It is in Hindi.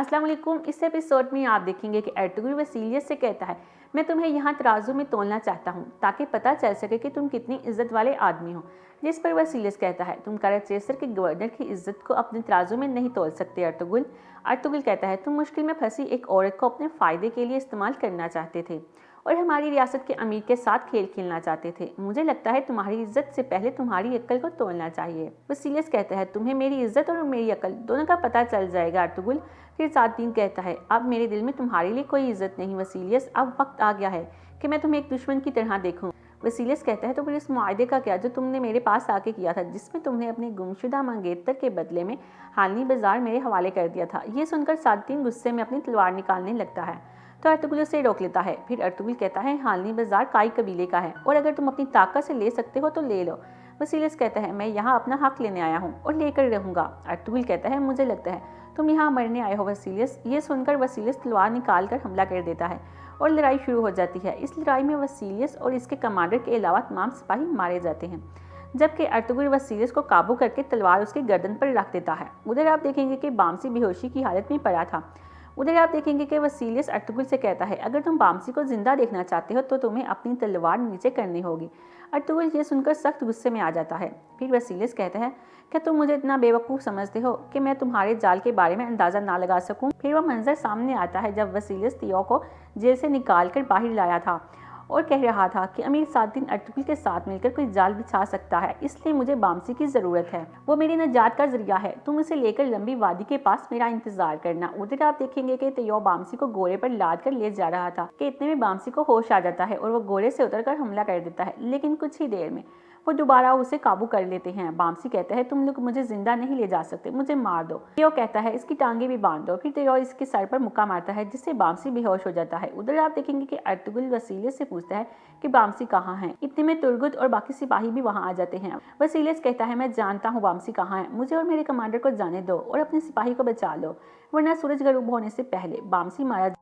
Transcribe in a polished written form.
अस्सलाम वालेकुम। इस एपिसोड में आप देखेंगे कि अर्तुगरुल वसीलियत से कहता है, मैं तुम्हें यहाँ तराजू में तोलना चाहता हूँ ताकि पता चल सके कि तुम कितनी इज्जत वाले आदमी हो। जिस पर वसीलियत कहता है, तुम कराचेसर के गवर्नर की इज्जत को अपने तराजू में नहीं तोल सकते अर्तुगरुल। अर्तुगरुल कहता है, तुम मुश्किल में फंसी एक औरत को अपने फ़ायदे के लिए इस्तेमाल करना चाहते थे और हमारी रियासत के अमीर के साथ खेल खेलना चाहते थे। मुझे लगता है तुम्हारी इज्जत से पहले तुम्हारी अक्ल को तोलना चाहिए। वसीलियत कहता है, तुम्हें मेरी इज्जत और मेरी अक्ल दोनों का पता चल जाएगा अर्तुगरुल। फिर सादीन कहता है, अब मेरे दिल में तुम्हारे लिए कोई इज्जत नहीं वसीलियत, अब वक्त आ गया है कि मैं तुम्हें एक दुश्मन की तरह देखूं। वसीलियत कहता है, तो फिर इस मुआहदे का क्या जो तुमने मेरे पास आके किया था, जिसमें तुमने अपने गुमशुदा मंगेतर के बदले में हालनी बाजार मेरे हवाले कर दिया था। ये सुनकर सादीन गुस्से में अपनी तलवार निकालने लगता है तो अर्तुगरुल उसे रोक लेता है। फिर अर्तुगरुल कहता है, हालनी बाजार काई कबीले का है और अगर तुम अपनी ताकत से ले सकते हो तो ले लो। वसीलियत कहता है, मैं यहाँ अपना हक लेने आया हूँ और लेकर रहूँगा। अर्तुगरुल कहता है, मुझे लगता है तुम यहाँ मरने आए हो वसीलियत। ये सुनकर वसीलियत तलवार निकाल कर हमला कर देता है और लड़ाई शुरू हो जाती है। इस लड़ाई में वसीलियत और इसके कमांडर के अलावा तमाम सिपाही मारे जाते हैं, जबकि अर्तुगरुल वसीलियत को काबू करके तलवार उसकी गर्दन पर रख देता है। उधर आप देखेंगे कि बामसी बेहोशी की हालत में पड़ा था। उधर आप देखेंगे कि वसीलियत अर्तुगरुल से कहता है, अगर तुम बामसी को जिंदा देखना चाहते हो तो तुम्हें अपनी तलवार नीचे करनी होगी। अर्तुगरुल ये सुनकर सख्त गुस्से में आ जाता है। फिर वसीलियत कहता है, क्या तुम मुझे इतना बेवकूफ़ समझते हो कि मैं तुम्हारे जाल के बारे में अंदाज़ा ना लगा सकूं? फिर वह मंजर सामने आता है जब वसीलियत तियो को जेल से निकाल कर बाहर लाया था और कह रहा था कि अमीर सादीन अर्तुगरुल के साथ मिलकर कोई जाल बिछा सकता है, इसलिए मुझे बामसी की ज़रूरत है। वो मेरी नजात का जरिया है। तुम उसे लेकर लंबी वादी के पास मेरा इंतजार करना। उधर आप देखेंगे कि तियो बामसी को घोड़े पर लाद कर ले जा रहा था कि इतने में बामसी को होश आ जाता है और वो घोड़े से उतरकर हमला कर देता है, लेकिन कुछ ही देर में वो दोबारा उसे काबू कर लेते हैं। बामसी कहता है, तुम लोग मुझे जिंदा नहीं ले जा सकते, मुझे मार दो। तियो कहता है, इसकी टांगे भी बांध दो। फिर तियो इसके सर पर मुक्का मारता है जिससे बामसी बेहोश हो जाता है। उधर आप देखेंगे कि अर्तुगरुल वसीलियत से पूछता है कि बामसी कहाँ है। इतने में तुर्गुत और बाकी सिपाही भी वहाँ आ जाते हैं। वसीलियत कहता है, मैं जानता हूँ बामसी कहाँ है, मुझे और मेरे कमांडर को जाने दो और अपने सिपाही को बचा लो, वरना सूरज गरूब होने से पहले बामसी मारा